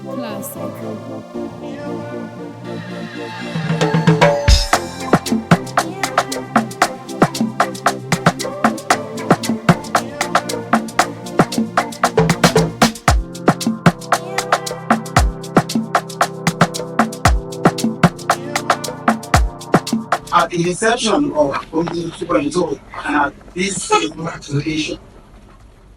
Classic. At the inception of Omituntun 2.0 and at this activation,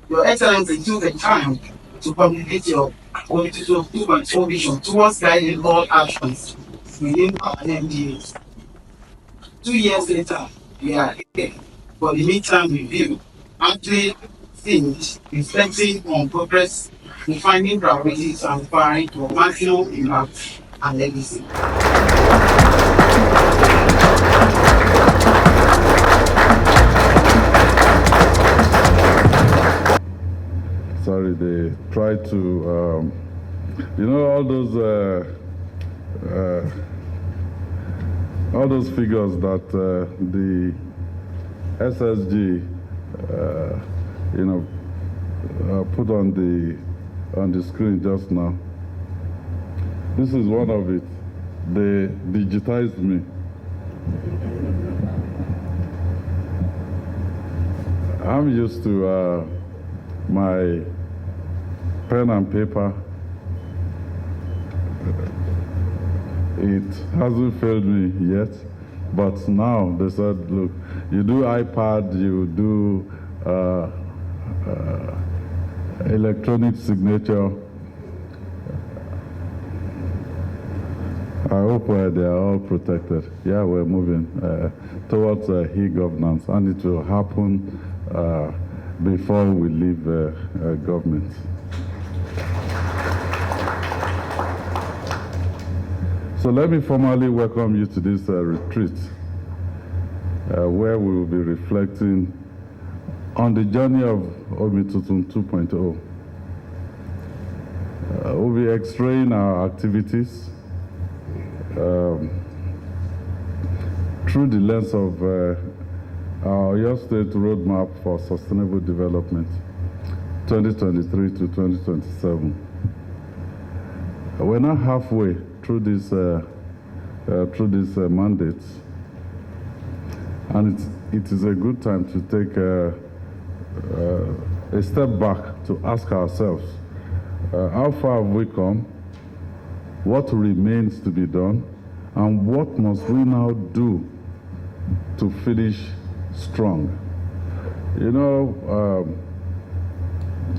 Your Excellency took the time to communicate your Omituntun 2.0 vision towards guiding all actions within our MDAs. 2 years later, we are here for the midterm review, actually finished, reflecting on progress, defining priorities, and aspiring to maximum impact and legacy. Sorry, they try to, all those figures that the SSG, put on the screen just now. This is one of it. They digitized me. I'm used to my pen and paper. It hasn't failed me yet, but now they said, look, you do iPad, you do electronic signature. I hope they are all protected. Yeah, we're moving towards e-governance, and it will happen before we leave government. So let me formally welcome you to this retreat, where we will be reflecting on the journey of Omituntun 2.0. We'll be extraying our activities through the lens of our Oyo State Roadmap for Sustainable Development, 2023 to 2027. We're now halfway through this mandate, and it is a good time to take a step back to ask ourselves, how far have we come, what remains to be done, and what must we now do to finish strong. You know,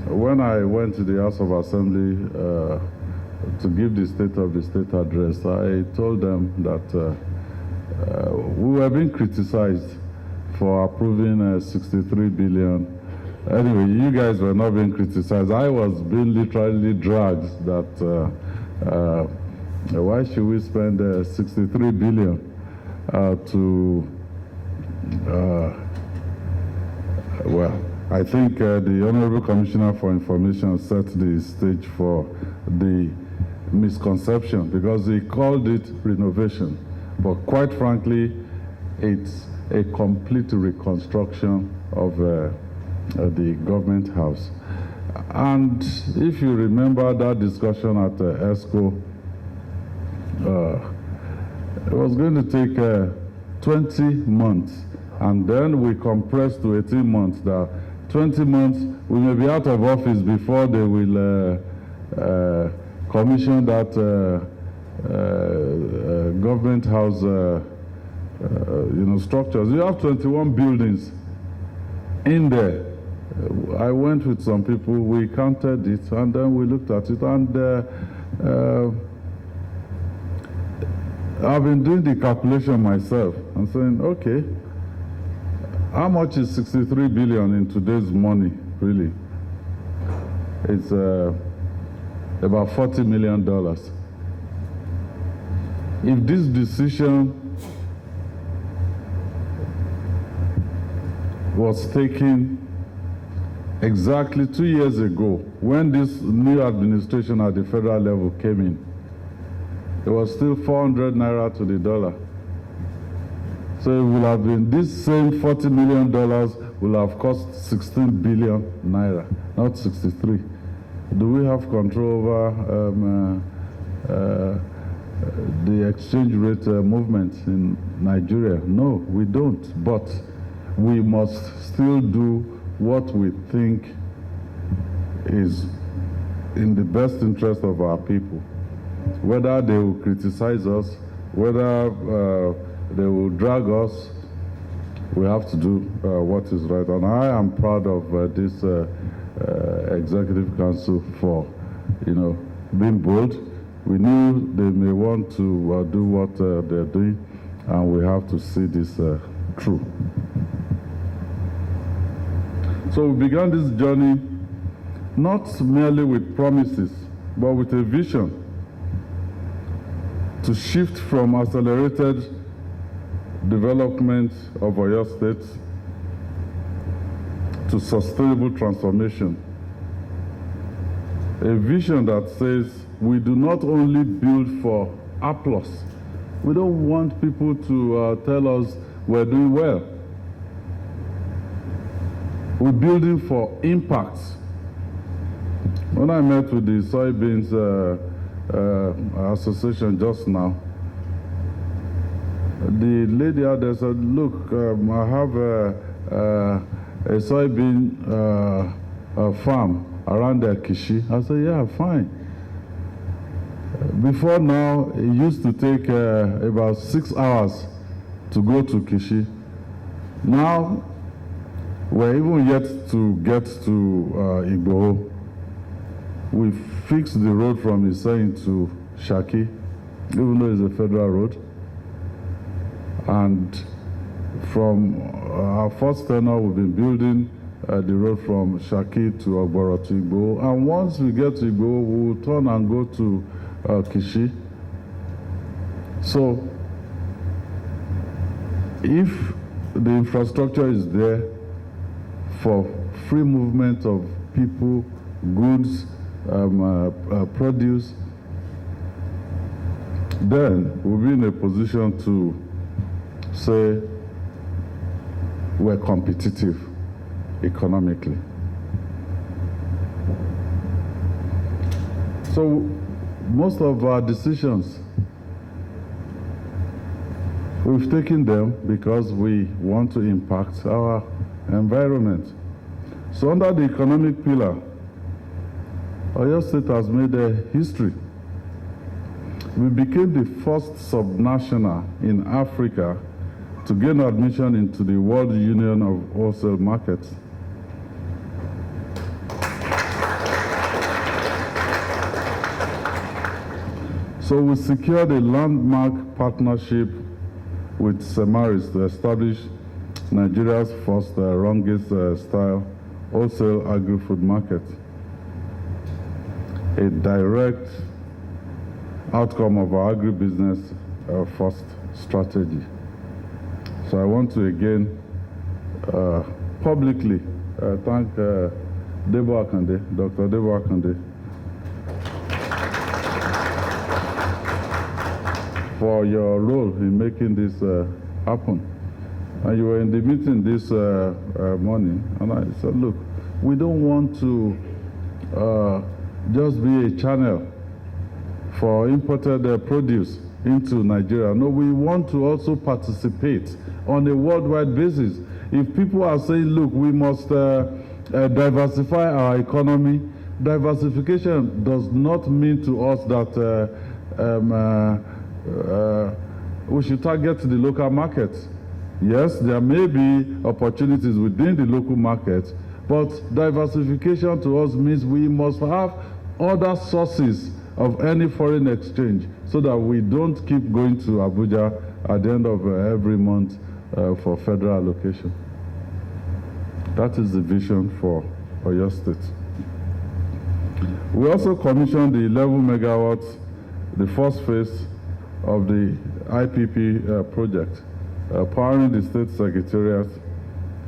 when I went to the House of Assembly to give the State of the State address, I told them that we were being criticized for approving 63 billion. Anyway, you guys were not being criticized. I was being literally dragged that why should we spend 63 billion to well, I think the Honorable Commissioner for Information set the stage for the misconception, because he called it renovation. But quite frankly, it's a complete reconstruction of the government house. And if you remember that discussion at ESCO, it was going to take 20 months. And then we compressed to 18 months. That 20 months, we may be out of office before they will commission that government house, structures. You have 21 buildings in there. I went with some people, we counted it, and then we looked at it, and I've been doing the calculation myself and saying, okay, how much is 63 billion in today's money, really? It's about $40 million. If this decision was taken exactly 2 years ago, when this new administration at the federal level came in, it was still 400 naira to the dollar. So it will have been, this same $40 million will have cost 16 billion naira, not 63. Do we have control over the exchange rate movement in Nigeria? No, we don't. But we must still do what we think is in the best interest of our people. Whether they will criticize us, whether they will drag us, we have to do what is right. And I am proud of this Executive Council for, being bold. We knew they may want to do what they're doing, and we have to see this through. So we began this journey not merely with promises, but with a vision to shift from accelerated development of Oyo State to sustainable transformation. A vision that says we do not only build for applause. We don't want people to tell us we're doing well. We're building for impact. When I met with the soybeans association just now, the lady out there said, look, I have a soybean farm around Kishi. I said, yeah, fine. Before now, it used to take about 6 hours to go to Kishi. Now, we're even yet to get to Igboho. We fixed the road from Iseyin to Shaki, even though it's a federal road. And from our first tenure, we've been building the road from Shaki to Ogboro to Igboho. And once we get to Igboho, we'll turn and go to Kishi. So, if the infrastructure is there for free movement of people, goods, produce, then we'll be in a position to say we're competitive economically. So most of our decisions, we've taken them because we want to impact our environment. So under the economic pillar, Oyo State has made a history. We became the first subnational in Africa to gain admission into the World Union of Wholesale Markets. So we secured a landmark partnership with Semaris to establish Nigeria's first Rungis-style wholesale agri-food market, a direct outcome of our agribusiness first strategy. So I want to again publicly thank Dr. Debo Akande, for your role in making this happen. And you were in the meeting this morning, and I said, look, we don't want to just be a channel for imported produce into Nigeria. No, we want to also participate on a worldwide basis. If people are saying, look, we must diversify our economy, diversification does not mean to us that we should target the local market. Yes, there may be opportunities within the local market, but diversification to us means we must have other sources of any foreign exchange so that we don't keep going to Abuja at the end of every month for federal allocation. That is the vision for Oyo State. We also commissioned the 11 megawatts, the first phase of the IPP project, powering the state secretariat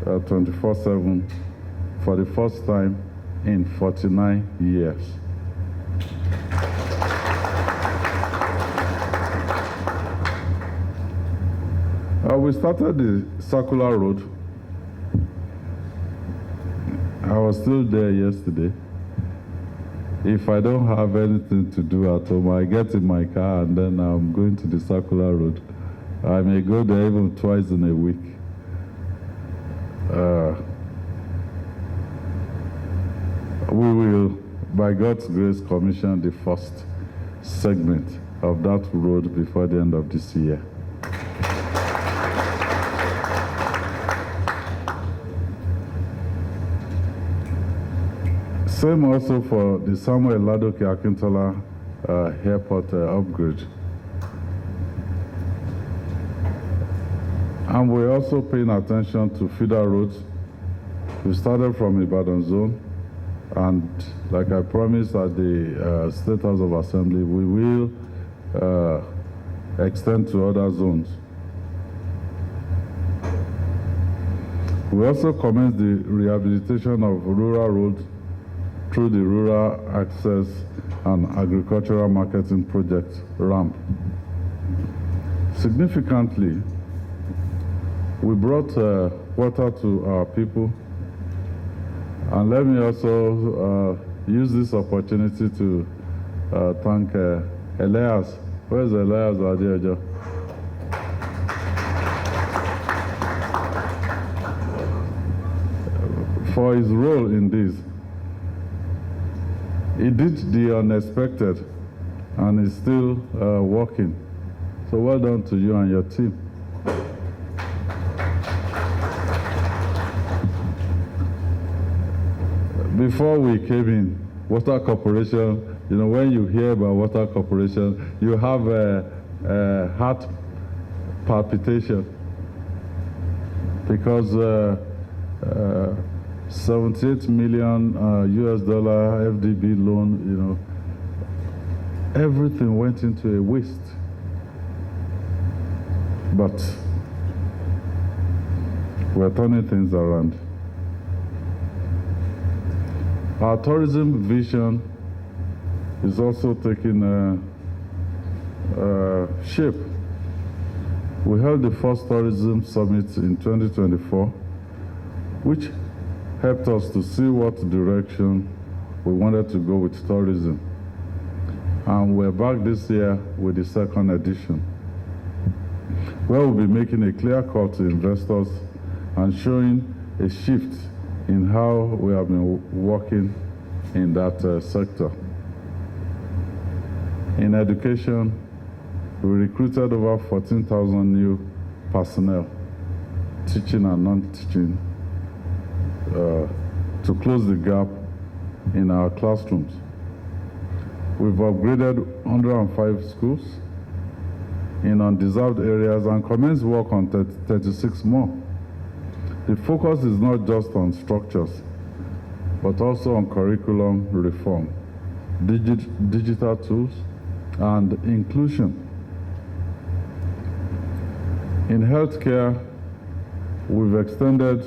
24/7 for the first time in 49 years. We started the circular road. I was still there yesterday. if I don't have anything to do at home, I get in my car and then I'm going to the circular road. I may go there even twice in a week. We will, by God's grace, commission the first segment of that road before the end of this year. Same also for the Samuel Ladoke Akintola airport upgrade. And we're also paying attention to feeder roads. We started from Ibadan zone, and like I promised at the State House of Assembly, we will extend to other zones. We also commenced the rehabilitation of rural roads through the Rural Access and Agricultural Marketing Project, RAMP. Significantly, we brought water to our people. And let me also use this opportunity to thank Elias. Where's Elias Adiojo? For his role in this. He did the unexpected and is still working. So well done to you and your team. Before we came in, Water Corporation, you know, when you hear about Water Corporation, you have a heart palpitation because 78 million US dollar FDB loan, you know, everything went into a waste. But we're turning things around. Our tourism vision is also taking shape. We held the first tourism summit in 2024, which helped us to see what direction we wanted to go with tourism. And we're back this year with the second edition, where we'll be making a clear call to investors and showing a shift in how we have been working in that sector. In education, we recruited over 14,000 new personnel, teaching and non-teaching, to close the gap in our classrooms. We've upgraded 105 schools in undeserved areas and commenced work on 36 more. The focus is not just on structures, but also on curriculum reform, digital tools, and inclusion. In healthcare, we've extended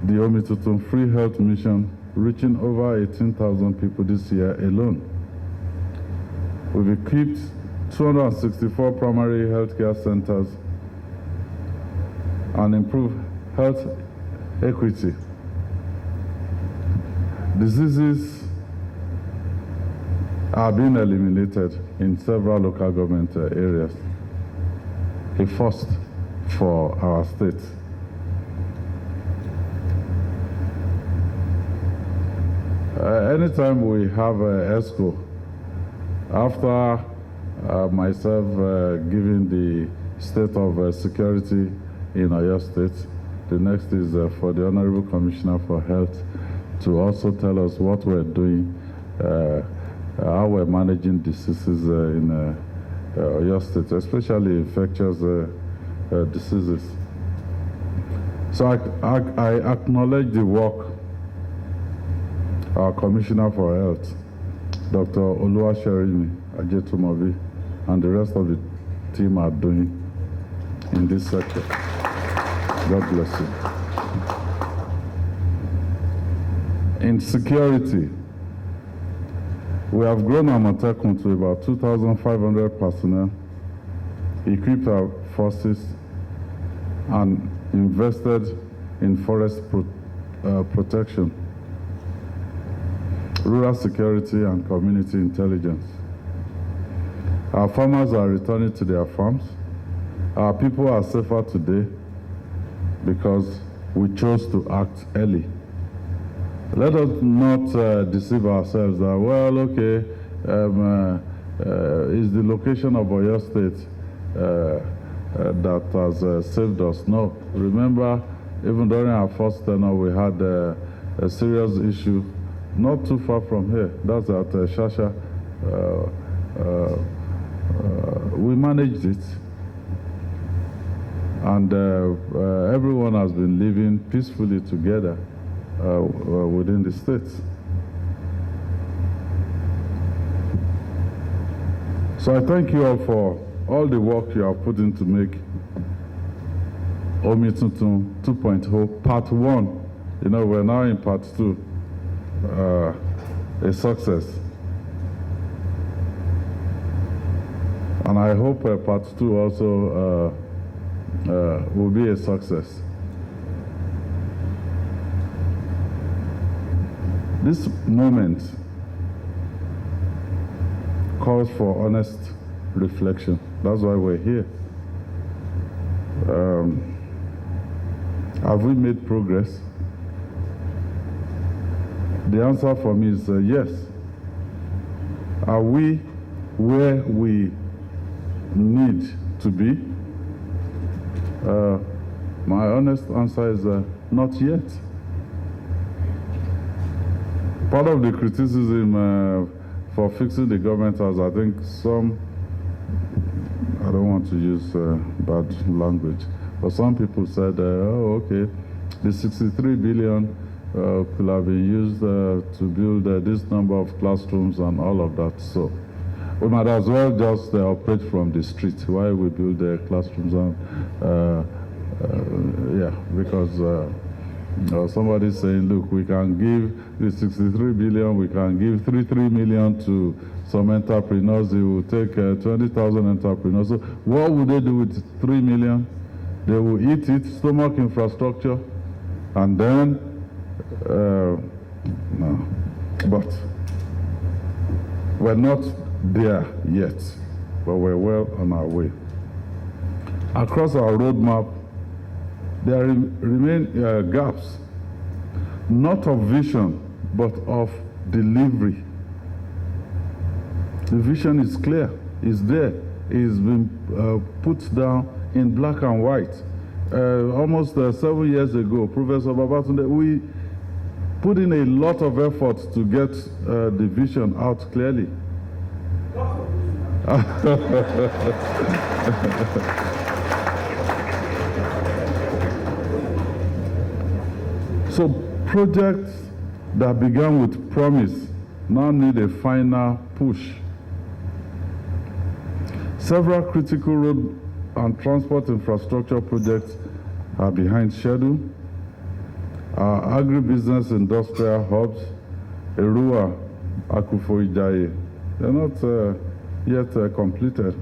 the Omituntun Free Health Mission, reaching over 18,000 people this year alone. We've equipped 264 primary healthcare centers and improved health equity. Diseases are being eliminated in several local government areas, a first for our state. Anytime we have ESCO, after myself giving the state of security in Oyo State, the next is for the Honorable Commissioner for Health to also tell us what we're doing, how we're managing diseases in Oyo State, especially infectious diseases. So I acknowledge the work our Commissioner for Health, Dr. Oluwaserimi Ajetumobi, and the rest of the team are doing in this sector. God bless you. In security, we have grown Amotekun to about 2,500 personnel, equipped our forces, and invested in forest protection. rural security, and community intelligence. Our farmers are returning to their farms. Our people are safer today because we chose to act early. Let us not deceive ourselves that, well, okay, is the location of Oyo State that has saved us. No. Remember, even during our first tenure, we had a serious issue not too far from here. That's at Shasha. We managed it. And everyone has been living peacefully together within the states. So I thank you all for all the work you have put in to make Omituntun 2.0 Part 1. You know, we're now in Part 2, a success. And I hope Part 2 also will be a success. This moment calls for honest reflection. That's why we're here. Have we made progress? The answer for me is yes. Are we where we need to be? My honest answer is not yet. Part of the criticism for fixing the government house, I think some, I don't want to use bad language, but some people said, oh, okay, the 63 billion could have been used to build this number of classrooms and all of that. So we might as well just operate from the street while we build the classrooms. And yeah, because somebody's saying, look, we can give the 63 billion, we can give 33 million to some entrepreneurs. They will take 20,000 entrepreneurs. So what would they do with 3 million? They will eat it, stomach infrastructure, and then, no. But we're not there yet, but we're well on our way. Across our roadmap, there remain gaps, not of vision, but of delivery. The vision is clear, it's there, it's been put down in black and white. Almost 7 years ago, Professor Babatunde, we put in a lot of effort to get the vision out clearly. So projects that began with promise now need a final push. Several critical road and transport infrastructure projects are behind schedule. Our agribusiness industrial hubs, Erua, Akufo Ijaye, they're not yet completed.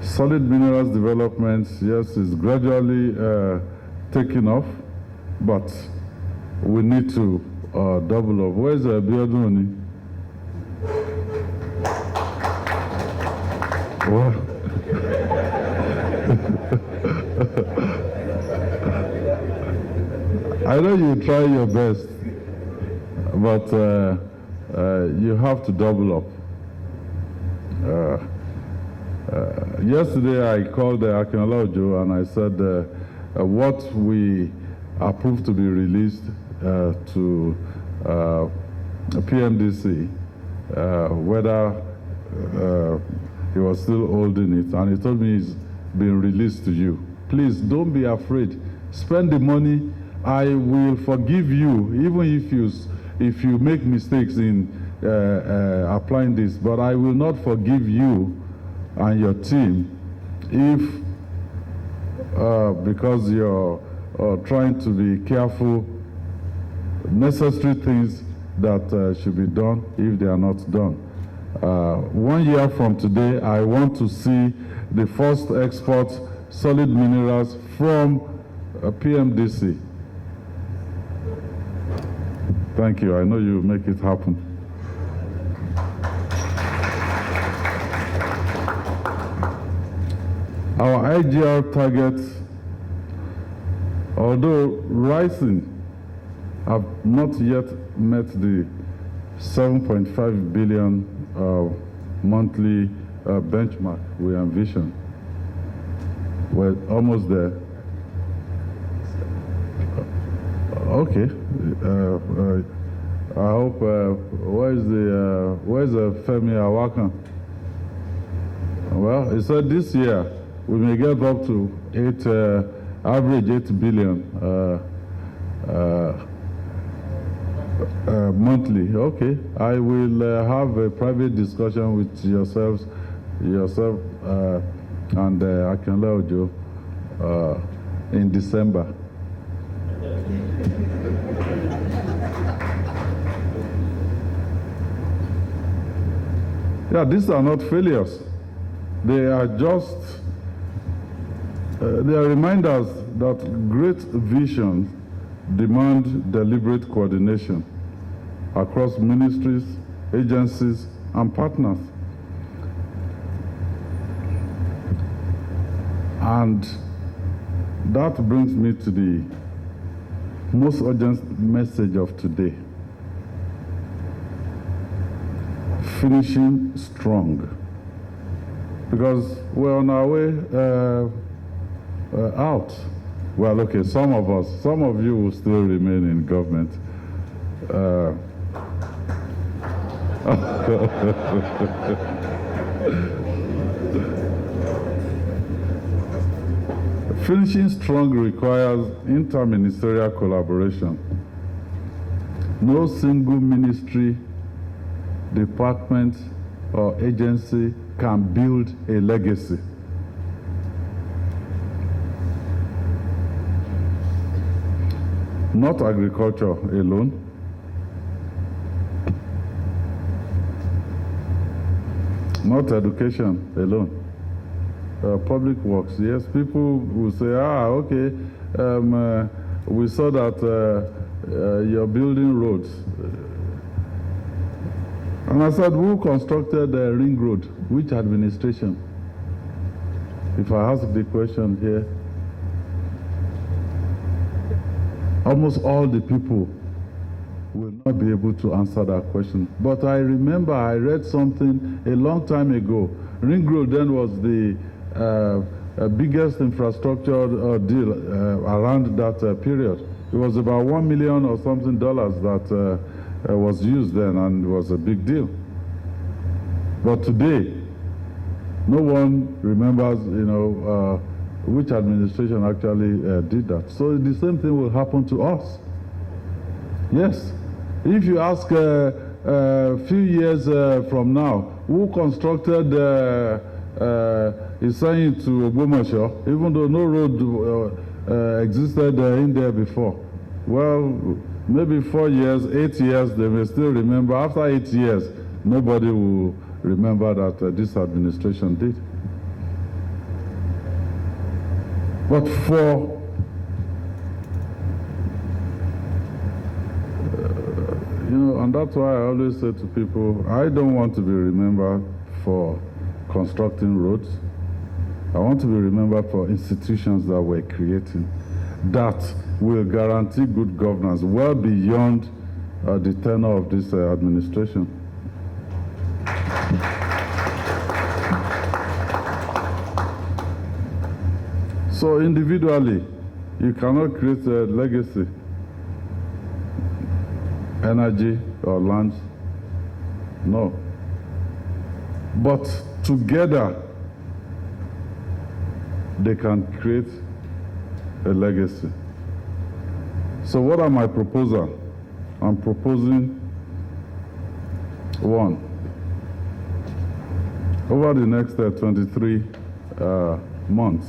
Solid minerals development, yes, is gradually taking off, but we need to double up. Where's Bioduni? Well, I know you try your best, but you have to double up. Yesterday I called Akinola Ojo and I said what we approved to be released to PMDC, whether he was still holding it, and he told me it's been released to you. Please don't be afraid. Spend the money. I will forgive you, even if you make mistakes in applying this. But I will not forgive you and your team if, because you're trying to be careful, necessary things that should be done if they are not done. 1 year from today, I want to see the first export solid minerals from PMDC. Thank you. I know you make it happen. Our IGR targets, although rising, have not yet met the 7.5 billion monthly benchmark we envision. We're almost there. Okay. I hope. Where's the Femi Awaka? Well, he said this year we may get up to average 8 billion monthly. Okay, I will have a private discussion with yourself and Akinla Ojo in December. Yeah, these are not failures. They are just they are reminders that great visions demand deliberate coordination across ministries, agencies, and partners. And that brings me to the most urgent message of today. Finishing strong. Because we're on our way out. Well, okay, some of you will still remain in government. Finishing strong requires interministerial collaboration. No single ministry, department, or agency can build a legacy. Not agriculture alone. Not education alone. Public works, yes, people will say, okay, we saw that you're building roads. And I said, who constructed the ring road? Which administration? If I ask the question here, almost all the people will not be able to answer that question. But I remember I read something a long time ago. Ring road then was the biggest infrastructure deal around that period. It was about $1 million or something that was used then, and it was a big deal. But today, no one remembers, which administration actually did that. So the same thing will happen to us. Yes, if you ask a few years from now, who constructed Isayin to Ogbomoso, even though no road existed in there before? Well, maybe 4 years, 8 years, they may still remember. After 8 years, nobody will remember that this administration did. But for and that's why I always say to people, I don't want to be remembered for constructing roads. I want to be remembered for institutions that we're creating that will guarantee good governance well beyond the tenure of this administration. So individually, you cannot create a legacy, energy or land, no. But together, they can create a legacy. So what are my proposals? I'm proposing one. Over the next 23 months,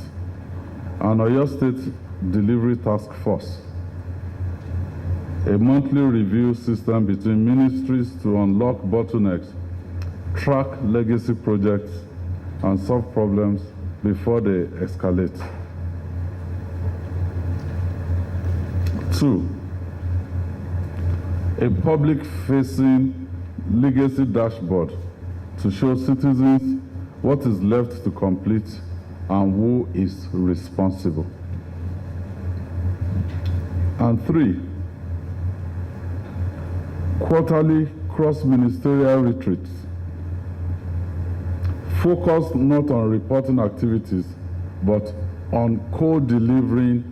an Oyo State Delivery Task Force, a monthly review system between ministries to unlock bottlenecks, track legacy projects, and solve problems before they escalate. 2, a public-facing legacy dashboard to show citizens what is left to complete and who is responsible. And 3, quarterly cross-ministerial retreats, focused not on reporting activities, but on co-delivering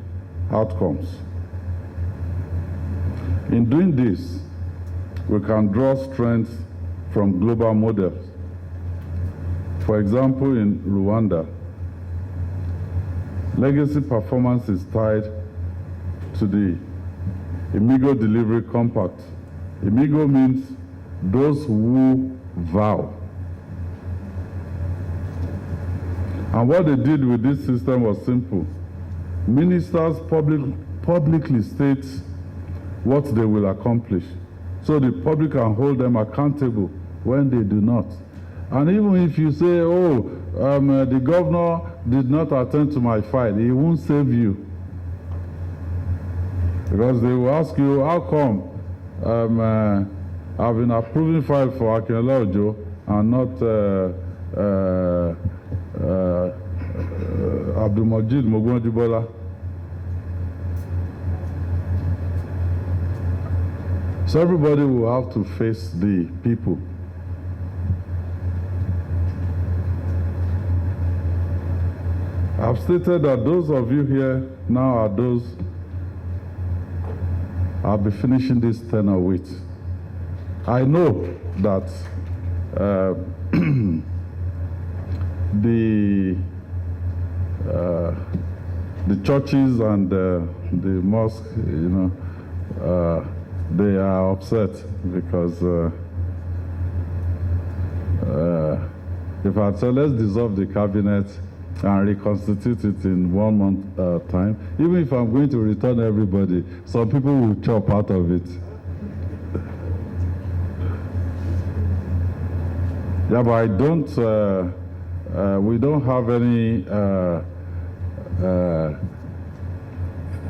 outcomes. In doing this, we can draw strength from global models. For example, in Rwanda, legacy performance is tied to the Imigo Delivery Compact. Imigo means those who vow. And what they did with this system was simple. Ministers publicly state what they will accomplish, so the public can hold them accountable when they do not. And even if you say, oh, the governor did not attend to my file, he won't save you. Because they will ask you, how come I've been approving file for Akinola Ojo and not Abdulmajid Mogunjubola? So everybody will have to face the people. I've stated that those of you here now are those I'll be finishing this tenure with. I know that the churches and the mosque, they are upset because if I said let's dissolve the cabinet and reconstitute it in 1 month time, even if I'm going to return everybody, some people will chop out of it. Yeah, but I don't, we don't have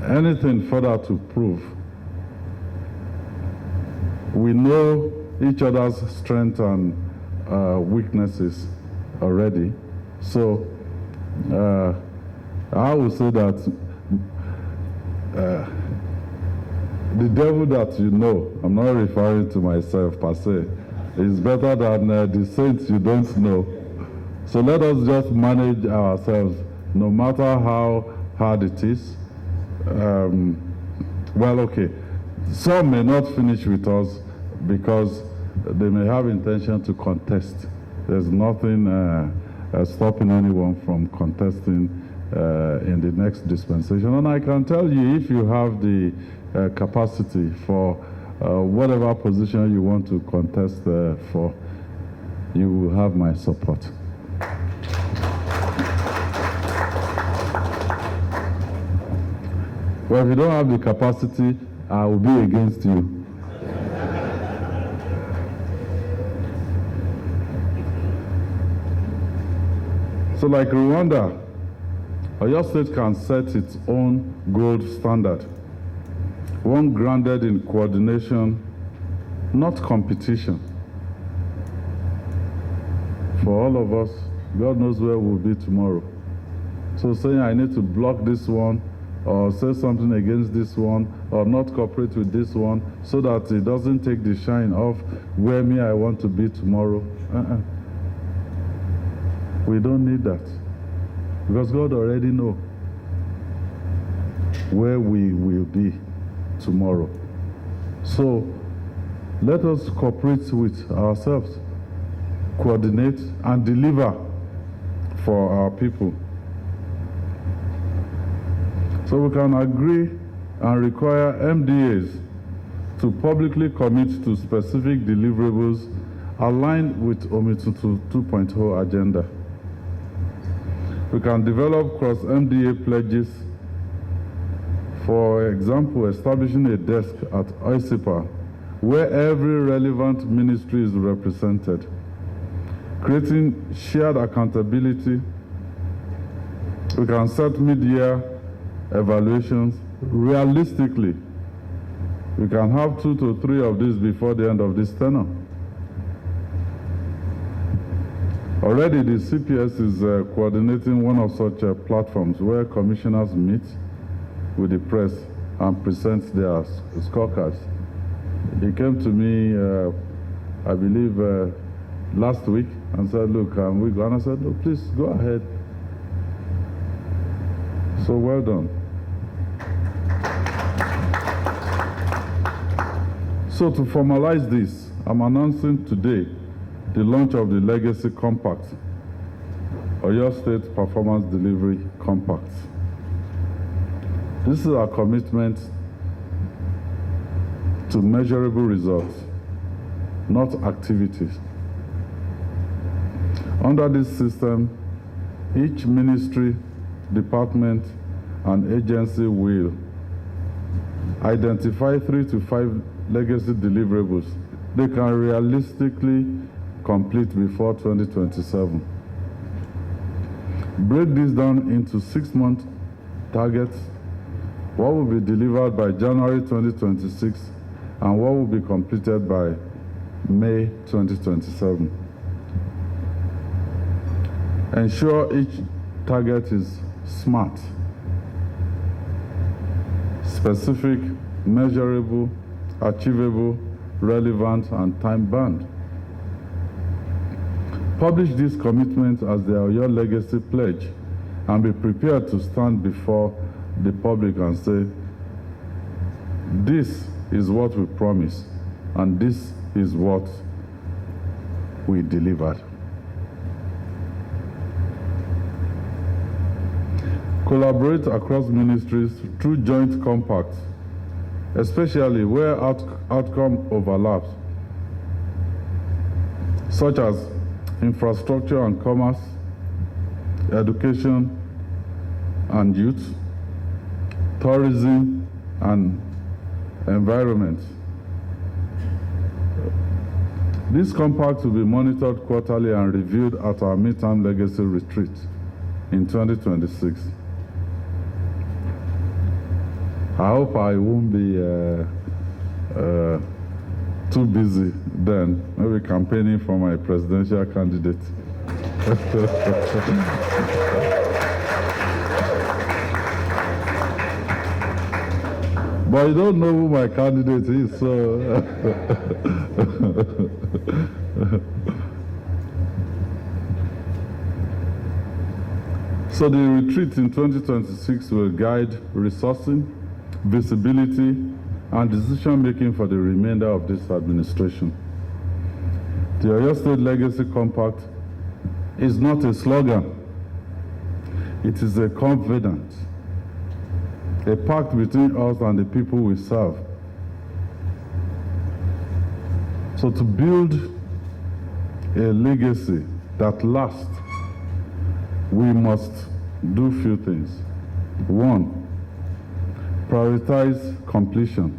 anything further to prove. We know each other's strengths and weaknesses already. So I would say that the devil that you know, I'm not referring to myself per se, is better than the saints you don't know. So let us just manage ourselves, no matter how hard it is. Well, okay, some may not finish with us because they may have intention to contest. There's nothing stopping anyone from contesting in the next dispensation. And I can tell you, if you have the capacity for whatever position you want to contest for, you will have my support. Well, if you don't have the capacity, I will be against you. So like Rwanda, Oyo State can set its own gold standard, one grounded in coordination, not competition. For all of us, God knows where we'll be tomorrow. So saying I need to block this one, or say something against this one, or not cooperate with this one, so that it doesn't take the shine off where me I want to be tomorrow. We don't need that, because God already knows where we will be tomorrow. So let us cooperate with ourselves, coordinate and deliver for our people. So we can agree and require MDAs to publicly commit to specific deliverables aligned with Omituntun 2.0 agenda. We can develop cross-MDA pledges, for example, establishing a desk at IITA where every relevant ministry is represented, creating shared accountability. We can set mid-year evaluations realistically We can have 2 to 3 of these before the end of this tenure. Already the CPS is coordinating one of such platforms where commissioners meet with the press and present their scorecards. He came to me, I believe, last week and said, look, can we go? And I said, no, please go ahead. So well done. So to formalize this, I'm announcing today the launch of the Legacy Compact, Oyo State Performance Delivery Compact. This is our commitment to measurable results, not activities. Under this system, each ministry, department, and agency will identify 3 to 5 legacy deliverables they can realistically complete before 2027. Break this down into 6-month targets, what will be delivered by January 2026, and what will be completed by May 2027. Ensure each target is SMART, specific, measurable, achievable, relevant, and time-bound. Publish these commitments as their Oyo Legacy Pledge and be prepared to stand before the public and say, this is what we promised, and this is what we delivered. Collaborate across ministries through joint compacts, especially where outcome overlaps, such as infrastructure and commerce, education and youth, tourism and environment. These compacts will be monitored quarterly and reviewed at our midterm legacy retreat in 2026. I hope I won't be too busy then, maybe campaigning for my presidential candidate. But you don't know who my candidate is, so. So the retreat in 2026 will guide resourcing, visibility, and decision-making for the remainder of this administration. The Oyo State Legacy Compact is not a slogan. It is a covenant, a pact between us and the people we serve. So to build a legacy that lasts, we must do few things. 1, prioritize completion.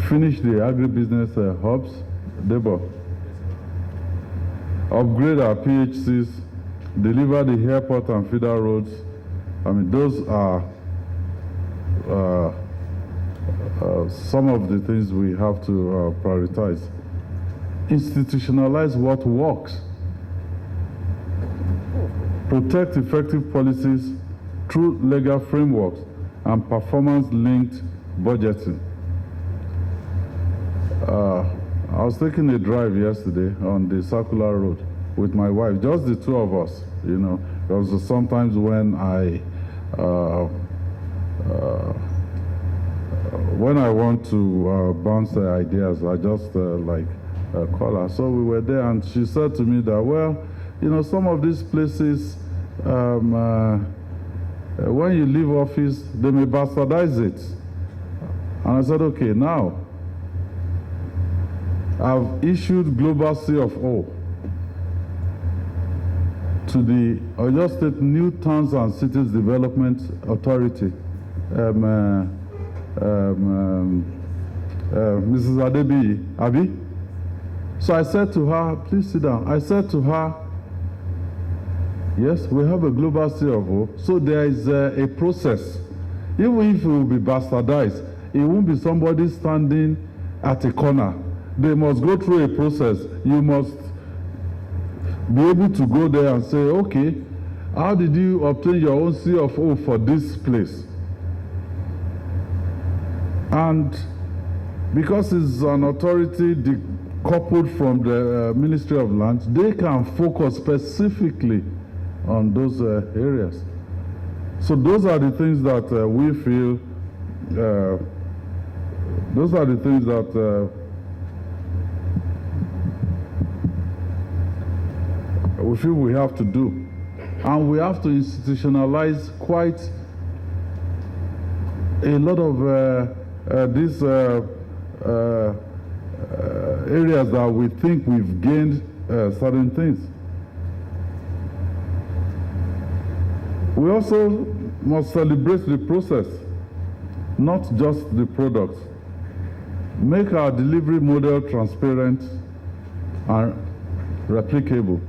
Finish the agribusiness hubs, Debo. Upgrade our PHCs, deliver the airport and feeder roads. I mean, those are some of the things we have to prioritize. Institutionalize what works. Protect effective policies through legal frameworks and performance-linked budgeting. I was taking a drive yesterday on the Circular Road with my wife, just the two of us, you know, because sometimes when I want to bounce ideas, I just call her. So we were there, and she said to me that, well, you know, some of these places, when you leave office, they may bastardize it. And I said, okay, now, I've issued Global C of O to the Oyo State New Towns and Cities Development Authority, Mrs. Adebi, Abi. So I said to her, please sit down. I said to her, yes, we have a Global C of O, so there is a process. Even if it will be bastardized, it won't be somebody standing at a corner. They must go through a process. You must be able to go there and say, okay, how did you obtain your own C of O for this place? And because it's an authority decoupled from the Ministry of Lands, they can focus specifically on those areas. So those are the things that we feel, those are the things that we feel we have to do. And we have to institutionalize quite a lot of these areas that we think we've gained certain things. We also must celebrate the process, not just the product. Make our delivery model transparent and replicable.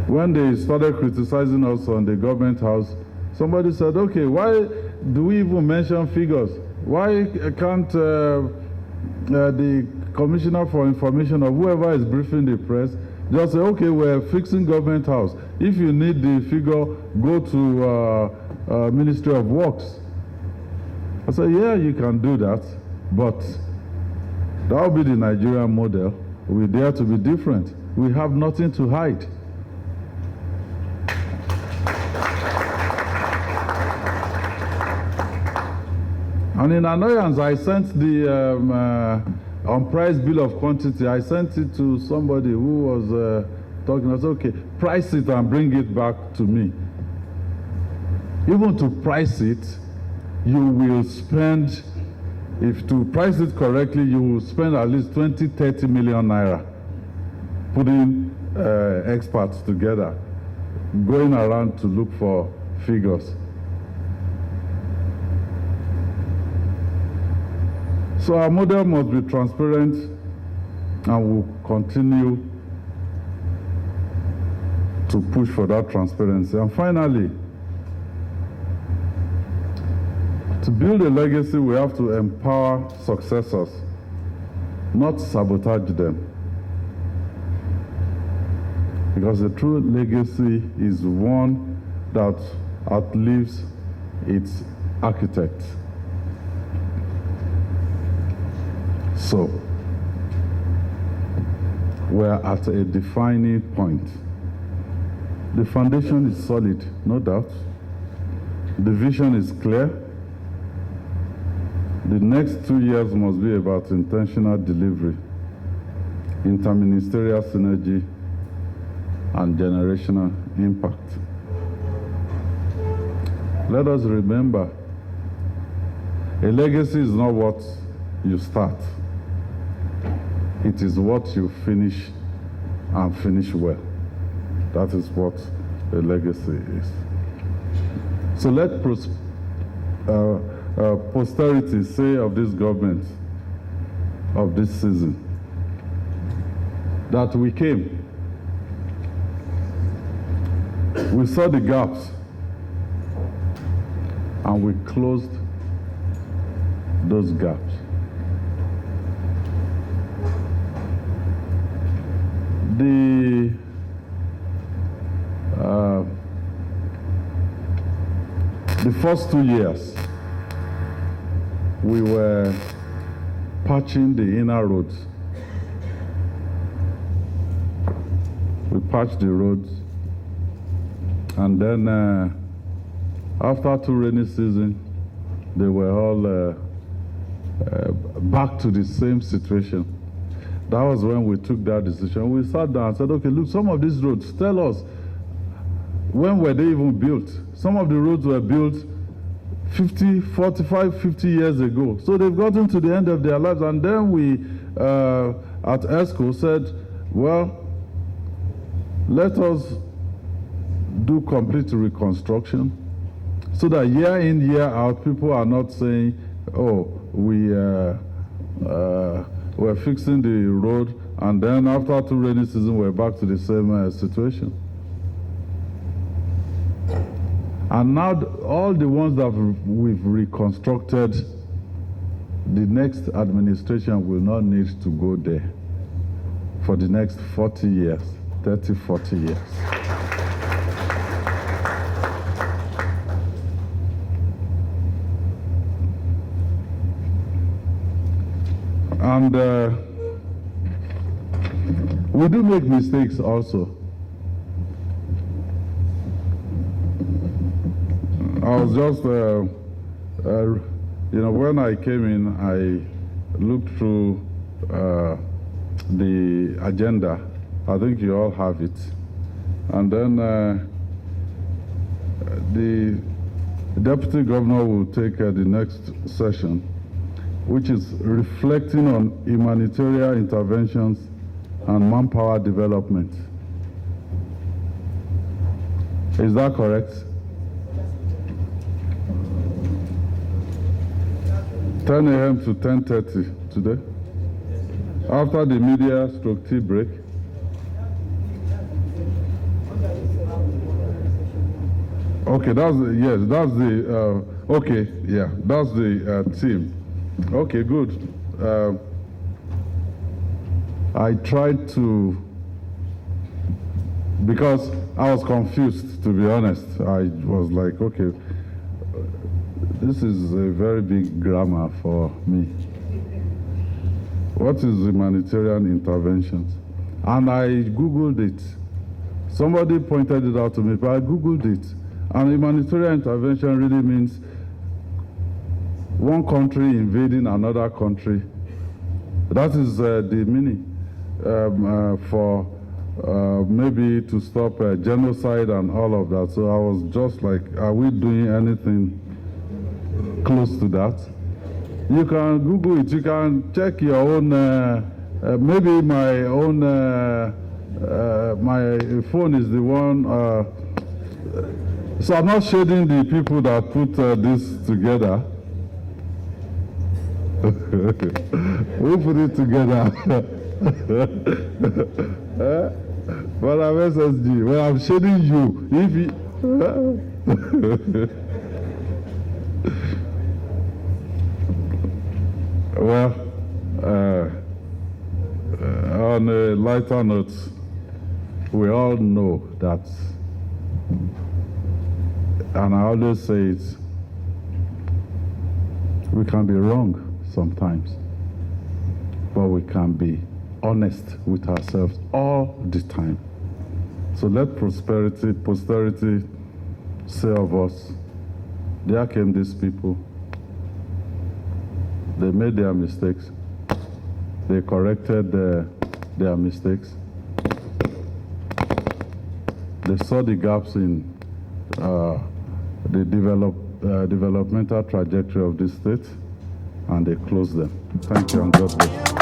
When they started criticizing us on the government house, somebody said, okay, why do we even mention figures? Why can't the Commissioner for Information or whoever is briefing the press just say, okay, we're fixing government house. If you need the figure, go to Ministry of Works. I said, yeah, you can do that, but that will be the Nigerian model. We dare to be different. We have nothing to hide. And in annoyance, I sent the unpriced bill of quantity. I sent it to somebody who was talking. I said, okay, price it and bring it back to me. Even to price it, you will spend, if to price it correctly, you will spend at least 20-30 million naira putting experts together, going around to look for figures. So our model must be transparent and will continue to push for that transparency. And finally, to build a legacy, we have to empower successors, not sabotage them. Because a true legacy is one that outlives its architect. So, we're at a defining point. The foundation is solid, no doubt. The vision is clear. The next 2 years must be about intentional delivery, interministerial synergy, and generational impact. Let us remember, a legacy is not what you start. It is what you finish and finish well. That is what a legacy is. So let posterity say of this government, of this season, that we came, we saw the gaps, and we closed those gaps. The first 2 years, we were patching the inner roads. We patched the roads, and then after 2 rainy seasons, they were all back to the same situation. That was when we took that decision. We sat down and said, okay, look, some of these roads, tell us, when were they even built? Some of the roads were built 45, 50 years ago. So they've gotten to the end of their lives. And then we, at ESCO, said, well, let us do complete reconstruction so that year in, year out, people are not saying, oh, we're fixing the road, and then after 2 rainy seasons, we're back to the same situation. And now all the ones that we've reconstructed, the next administration will not need to go there for the next 40 years, 30, 40 years. And we do make mistakes also. I was just, when I came in, I looked through the agenda. I think you all have it. And then the deputy governor will take the next session, which is reflecting on humanitarian interventions and manpower development. Is that correct? 10 a.m. to 10:30 today, after the media stroke tea break. Okay, that's the team. Okay, good. I tried to, because I was confused, to be honest. I was like, okay, this is a very big grammar for me. What is humanitarian interventions? And I Googled it. Somebody pointed it out to me, but I Googled it. And humanitarian intervention really means one country invading another country. That is the meaning for maybe to stop genocide and all of that. So I was just like, are we doing anything close to that? You can Google it. You can check your own. Maybe my own. My phone is the one. So I'm not shading the people that put this together. We put it together. But I'm SSG. Well, I'm shading you. If you well, on a lighter note, we all know that, and I always say it, we can be wrong sometimes, but we can be honest with ourselves all the time. So let posterity say of us, there came these people, they made their mistakes, they corrected their mistakes, they saw the gaps in the developmental trajectory of this state, and they closed them. Thank you, and God bless.